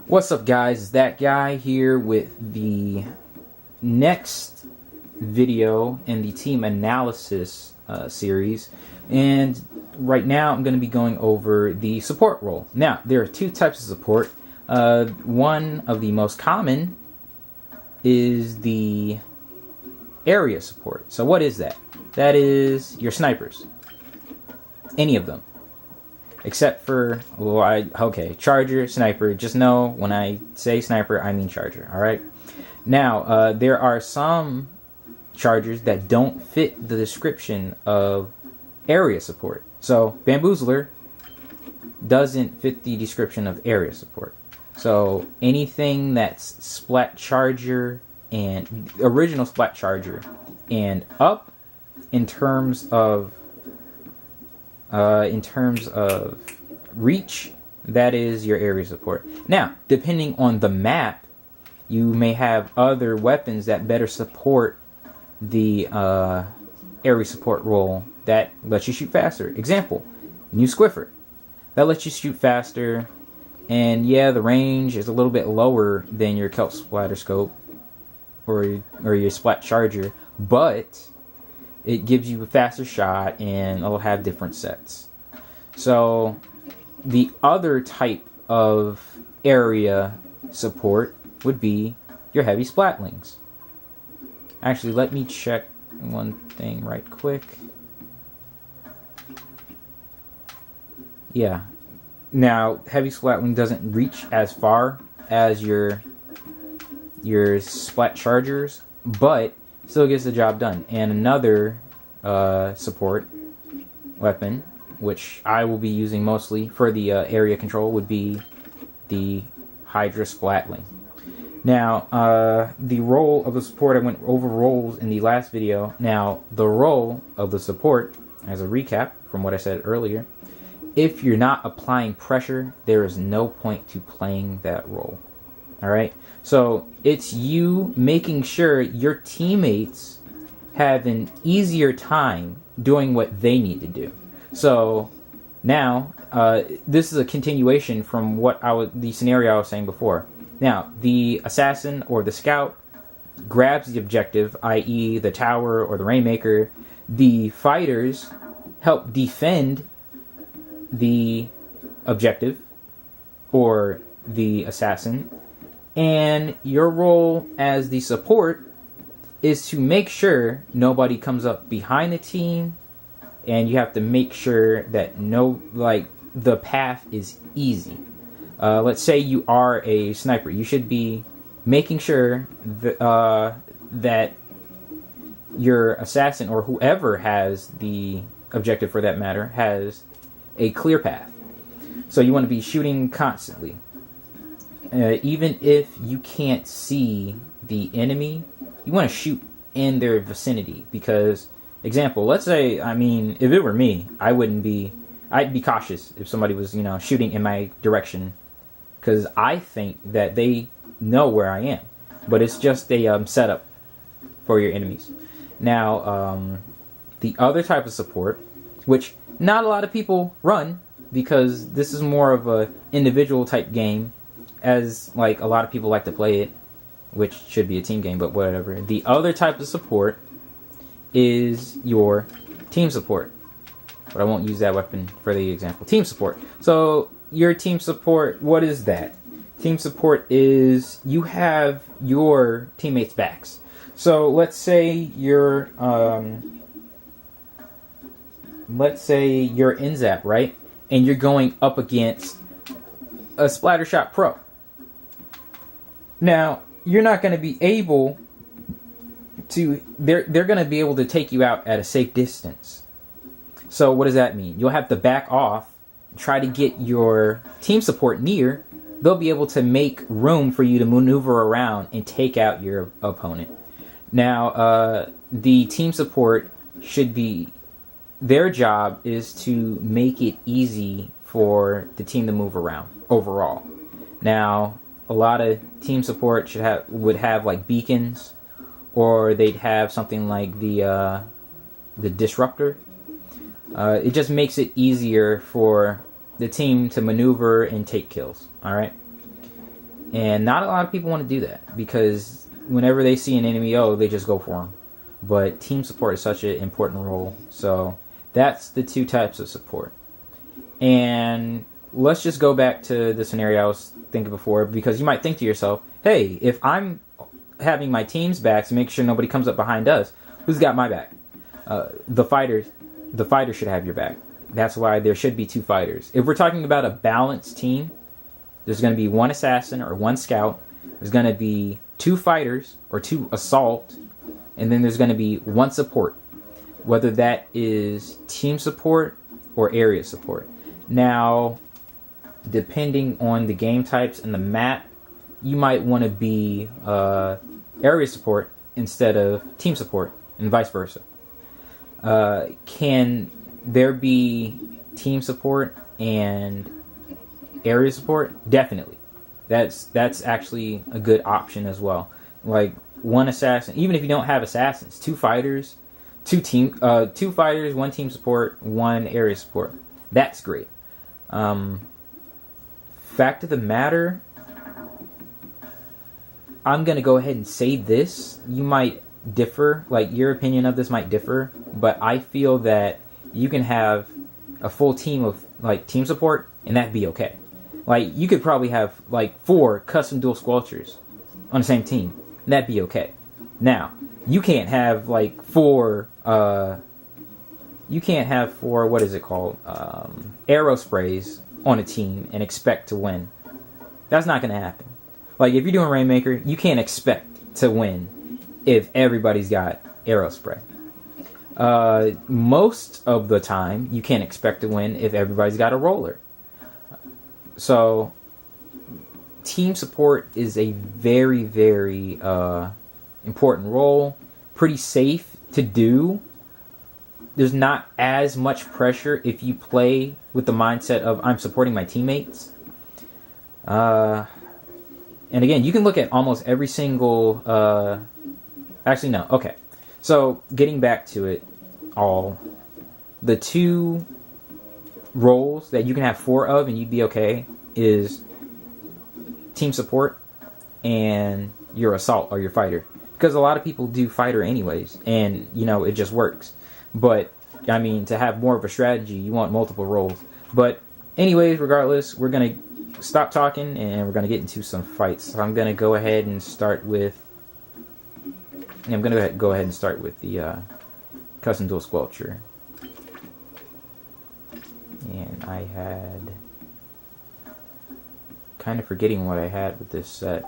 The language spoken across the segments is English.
What's up, guys? It's that guy here with the next video in the team analysis series, and right now I'm going to be going over the support role. Now, there are two types of support. One of the most common is the area support. So what is that? That is your snipers. Any of them. Except for, charger, sniper. Just know when I say sniper, I mean charger, alright? Now, there are some chargers that don't fit the description of area support. So, Bamboozler doesn't fit the description of area support. So, anything that's Splat Charger and original Splat Charger and up in terms of reach, that is your area support. Now, depending on the map, you may have other weapons that better support the area support role that lets you shoot faster. Example, new Squiffer. That lets you shoot faster, and yeah, the range is a little bit lower than your Kelp Splatter Scope or your Splat Charger, but it gives you a faster shot, and it'll have different sets. So, the other type of area support would be your heavy splatlings. Actually, let me check one thing right quick. Yeah. Now, heavy splatling doesn't reach as far as your Splat Chargers, but still gets the job done. And another support weapon, which I will be using mostly for the area control, would be the Hydra Splatling. Now, the role of the support, I went over roles in the last video. Now, the role of the support, as a recap from what I said earlier, if you're not applying pressure, there is no point to playing that role. Alright? So, it's you making sure your teammates have an easier time doing what they need to do. So now, this is a continuation from the scenario I was saying before. Now, the assassin or the scout grabs the objective, i.e. the tower or the rainmaker. The fighters help defend the objective or the assassin. And your role as the support is to make sure nobody comes up behind the team, and you have to make sure that the path is easy. Let's say you are a sniper. You should be making sure that your assassin or whoever has the objective, for that matter, has a clear path. So you want to be shooting constantly. Even if you can't see the enemy, you want to shoot in their vicinity, because, example, let's say, if it were me, I'd be cautious if somebody was, shooting in my direction, because I think that they know where I am, but it's just a setup for your enemies. Now, the other type of support, which not a lot of people run, because this is more of a individual type game, as a lot of people like to play it, which should be a team game, but whatever. The other type of support is your team support, but I won't use that weapon for the example. Team support. So your team support, what is that? Team support is you have your teammates' backs. So let's say you're in Zap, right? And you're going up against a Splattershot Pro. Now, you're not going to be able to, they're going to be able to take you out at a safe distance. So what does that mean? You'll have to back off, try to get your team support near. They'll be able to make room for you to maneuver around and take out your opponent. Now, the team support should be, their job is to make it easy for the team to move around overall. Now, a lot of team support would have beacons, or they'd have something like the disruptor. It just makes it easier for the team to maneuver and take kills. All right. And not a lot of people want to do that because whenever they see an enemy, they just go for them. But team support is such an important role. So that's the two types of support. And let's just go back to the scenario I was thinking before, because you might think to yourself, hey, if I'm having my team's backs, make sure nobody comes up behind us, who's got my back? The fighter should have your back. That's why there should be two fighters. If we're talking about a balanced team, there's going to be one assassin or one scout. There's going to be two fighters or two assault. And then there's going to be one support. Whether that is team support or area support. Now, depending on the game types and the map, you might want to be area support instead of team support, and vice versa. Can there be team support and area support? Definitely. That's actually a good option as well. Like one assassin, even if you don't have assassins, two fighters, two fighters, one team support, one area support. That's great. Fact of the matter, I'm gonna go ahead and say this. You might differ, like your opinion of this might differ, but I feel that you can have a full team of like team support and that'd be okay. Like you could probably have like 4 custom dual squelchers on the same team and that'd be okay. Now you can't have like 4 what is it called, arrow sprays on a team and expect to win. That's not gonna happen. Like if you're doing Rainmaker, you can't expect to win if everybody's got arrow spray. Most of the time, you can't expect to win if everybody's got a roller. So, team support is a very, very important role. Pretty safe to do. There's not as much pressure if you play with the mindset of I'm supporting my teammates. And again, you can look at almost every single... Actually, no. Okay. So, getting back to it all, the 2 roles that you can have 4 of and you'd be okay is team support and your assault or your fighter. Because a lot of people do fighter anyways, and, it just works. But, I mean, to have more of a strategy, you want multiple roles. But, anyways, regardless, we're going to stop talking and we're going to get into some fights. So I'm going to go ahead and start with... the custom dual squelcher. And I had... kind of forgetting what I had with this set.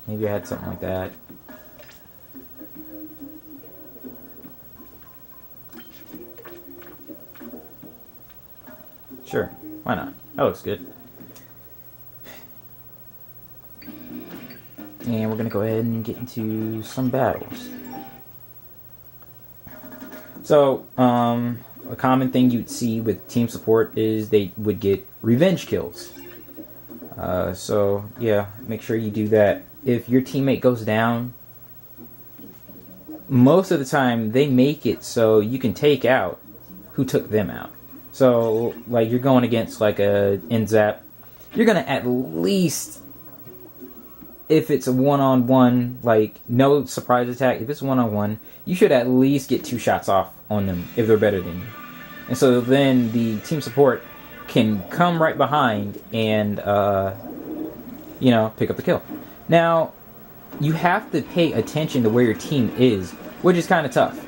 Maybe I had something like that. Sure, why not? That looks good. And we're going to go ahead and get into some battles. So, a common thing you'd see with team support is they would get revenge kills. So, yeah, make sure you do that. If your teammate goes down, most of the time they make it so you can take out who took them out. So, like, you're going against, like, a NZAP, you're going to at least... If it's a one-on-one, like, no surprise attack, if it's one-on-one, you should at least get 2 shots off on them if they're better than you. And so then the team support can come right behind and, pick up the kill. Now, you have to pay attention to where your team is, which is kind of tough.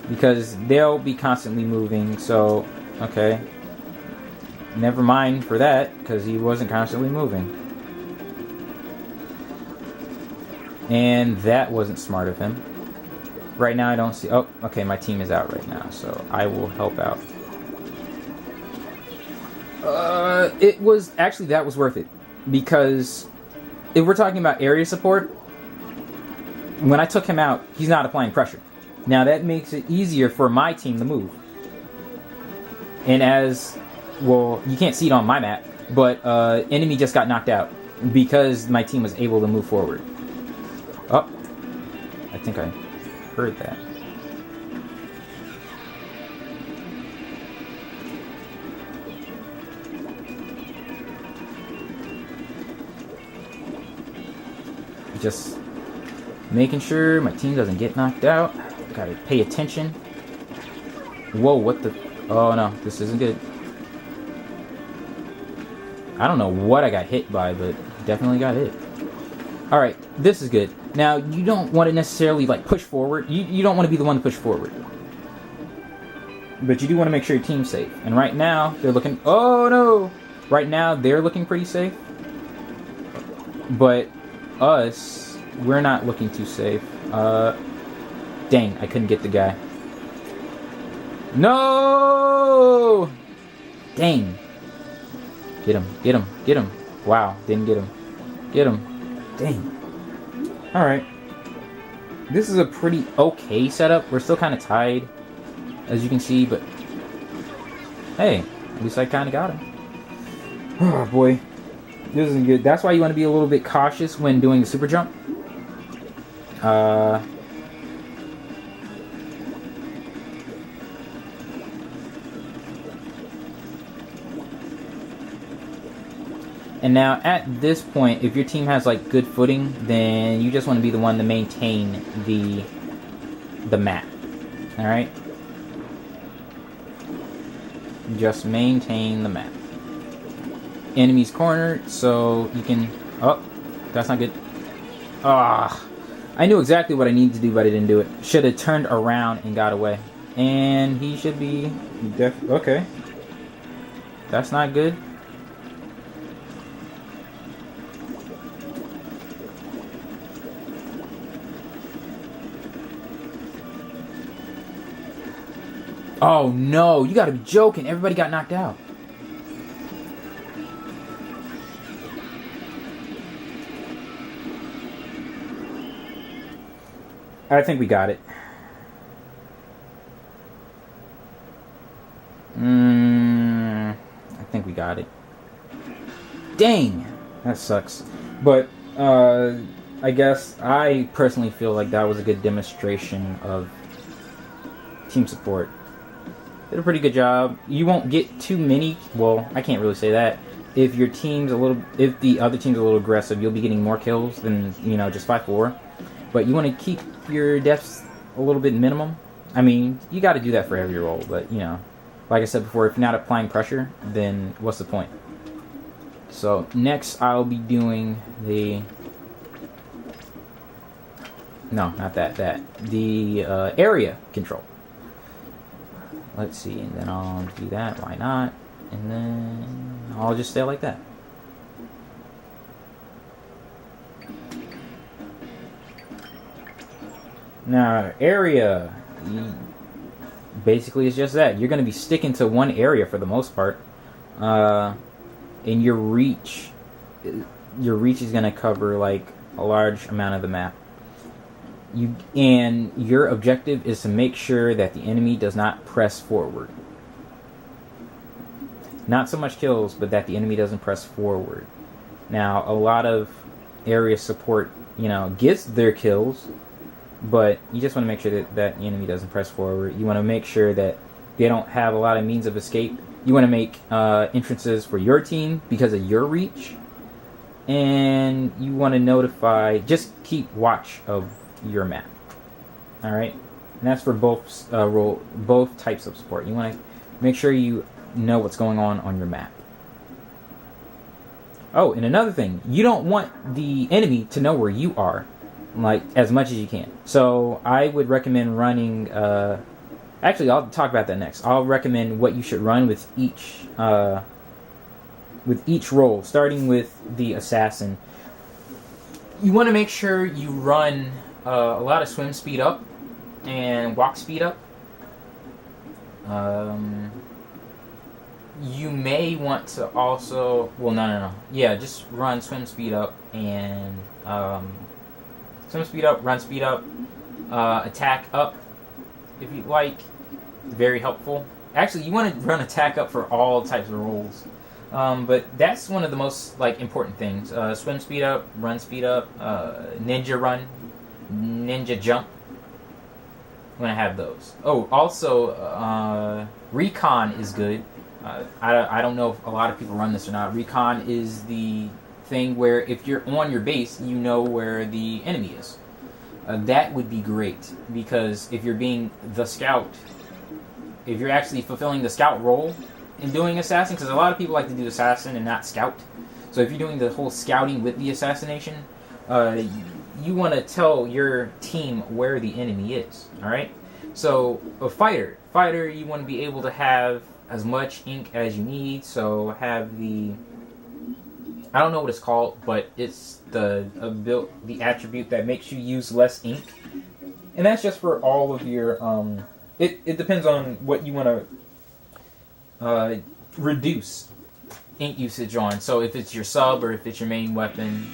Because they'll be constantly moving, so, okay. Never mind for that, because he wasn't constantly moving. And that wasn't smart of him. Right now I don't see... Oh, okay, my team is out right now, so I will help out. It was... Actually, that was worth it. Because if we're talking about area support, when I took him out, he's not applying pressure. Now, that makes it easier for my team to move. And as... Well, you can't see it on my map, but enemy just got knocked out because my team was able to move forward. Oh, I think I heard that. Just making sure my team doesn't get knocked out. Gotta pay attention. Whoa, what the... Oh no, this isn't good. I don't know what I got hit by, but definitely got hit. Alright, this is good. Now, you don't want to necessarily like push forward. You don't want to be the one to push forward. But you do want to make sure your team's safe. And right now, they're looking... Oh no! Right now, they're looking pretty safe. But us, we're not looking too safe. Dang, I couldn't get the guy. No! Dang. Get him, get him, get him. Wow, didn't get him. Get him. Dang. Alright. This is a pretty okay setup. We're still kind of tied, as you can see, but... Hey, at least I kind of got him. Oh boy. This isn't good. That's why you want to be a little bit cautious when doing the super jump. And now at this point, if your team has like good footing, then you just want to be the one to maintain the map. All right? Just maintain the map. Enemy's cornered, so you can... Oh, that's not good. Ah, I knew exactly what I needed to do, but I didn't do it. Should have turned around and got away. And he should be... Okay. That's not good. Oh no, you gotta be joking. Everybody got knocked out. I think we got it. I think we got it. Dang! That sucks. But, I guess I personally feel like that was a good demonstration of team support. Did a pretty good job. You won't get too many... Well, I can't really say that. If your team's a little... If the other team's a little aggressive, you'll be getting more kills than, you know, just 5-4. But you want to keep your deaths a little bit minimum. I mean, you got to do that for every role, but, you know, like I said before, if you're not applying pressure, then what's the point? So, next I'll be doing the... No, not that. The area control. Let's see, and then I'll do that. Why not? And then I'll just stay like that. Now, area, basically it's just that. You're going to be sticking to one area for the most part. And your reach is going to cover like a large amount of the map. And your objective is to make sure that the enemy does not press forward. Not so much kills, but that the enemy doesn't press forward. Now, a lot of area support, you know, gets their kills, but you just want to make sure that the enemy doesn't press forward. You want to make sure that they don't have a lot of means of escape. You want to make entrances for your team because of your reach. And you want to notify, just keep watch of your map. Alright? And that's for both both types of support. You want to make sure you know what's going on your map. Oh, and another thing, you don't want the enemy to know where you are, like, as much as you can. So I would recommend running actually, I'll talk about that next. I'll recommend what you should run with each role, starting with the assassin. You want to make sure you run a lot of swim speed up and walk speed up. You may want to also... Well, no. Yeah, just run swim speed up and... swim speed up, run speed up, attack up, if you like. Very helpful. Actually, you want to run attack up for all types of roles. But that's one of the most like important things. Swim speed up, ninja run, ninja jump. I'm going to have those. Oh, also, recon is good. I don't know if a lot of people run this or not. Recon is the thing where if you're on your base, you know where the enemy is. That would be great, because if you're being the scout, if you're actually fulfilling the scout role in doing assassin, because a lot of people like to do assassin and not scout. So if you're doing the whole scouting with the assassination, you want to tell your team where the enemy is. All right. So a fighter, you want to be able to have as much ink as you need. So have the, I don't know what it's called, but it's the attribute that makes you use less ink, and that's just for all of your. It depends on what you want to reduce ink usage on. So if it's your sub or if it's your main weapon.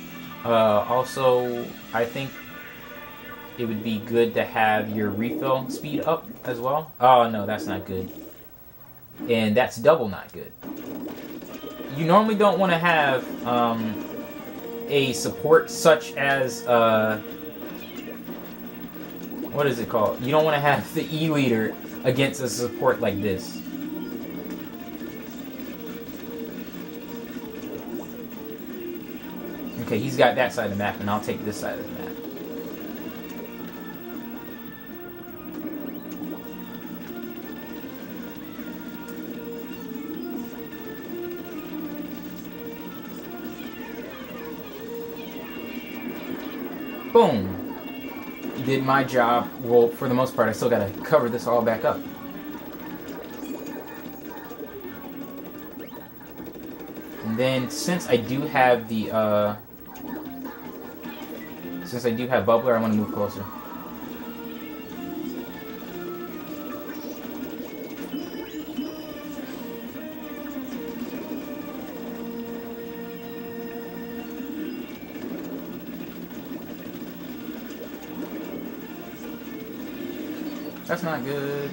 Also, I think it would be good to have your refill speed up as well. Oh no, that's not good, and that's double not good. You normally don't want to have a support such as what is it called? You don't want to have the E leader against a support like this. Okay, he's got that side of the map, and I'll take this side of the map. Boom! Did my job. Well, for the most part, I still gotta cover this all back up. And then, since I do have the, since I do have Bubbler, I want to move closer. That's not good.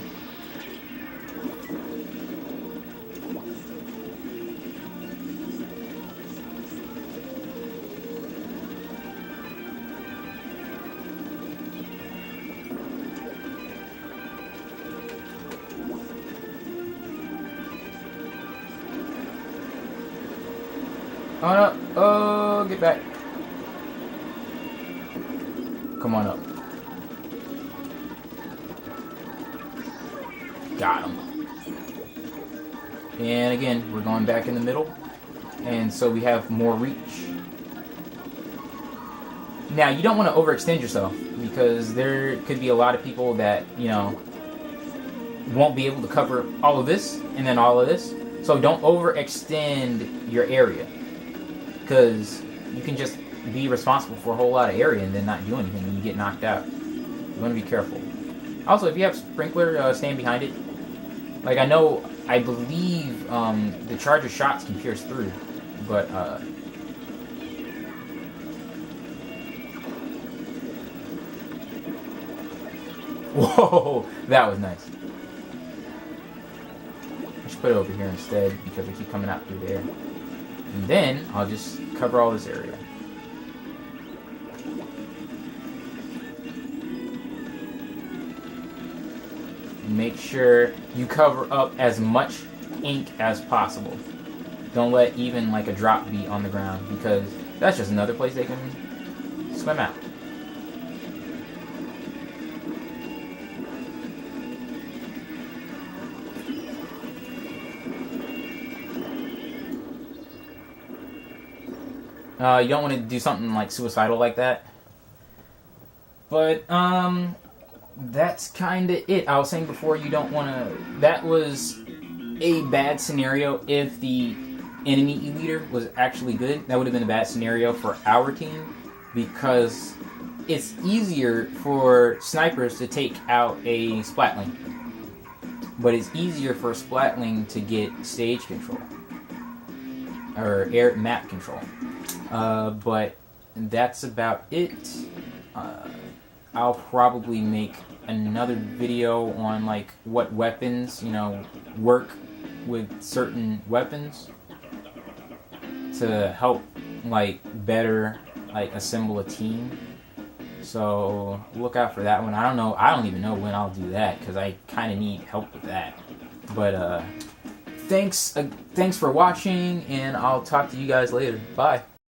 Oh no! Oh, get back! Come on up. Got him. And again, we're going back in the middle. And so we have more reach. Now, you don't want to overextend yourself, because there could be a lot of people that, you know, won't be able to cover all of this and then all of this. So don't overextend your area, because you can just be responsible for a whole lot of area and then not do anything when you get knocked out. You want to be careful. Also, if you have Sprinkler, stand behind it. Like, I believe the charge of shots can pierce through, but whoa, that was nice. I should put it over here instead, because I keep coming out through there. And then I'll just cover all this area. Make sure you cover up as much ink as possible. Don't let even like a drop be on the ground, because that's just another place they can swim out. You don't want to do something like suicidal like that. But, that's kind of it. I was saying before, you don't want to... That was a bad scenario if the enemy E-leader was actually good. That would have been a bad scenario for our team, because it's easier for snipers to take out a Splatling. But it's easier for a Splatling to get stage control. Or air map control. But that's about it. I'll probably make another video on like what weapons, you know, work with certain weapons to help like better like assemble a team. So look out for that one. I don't even know when I'll do that, because I kind of need help with that. But thanks for watching, and I'll talk to you guys later. Bye.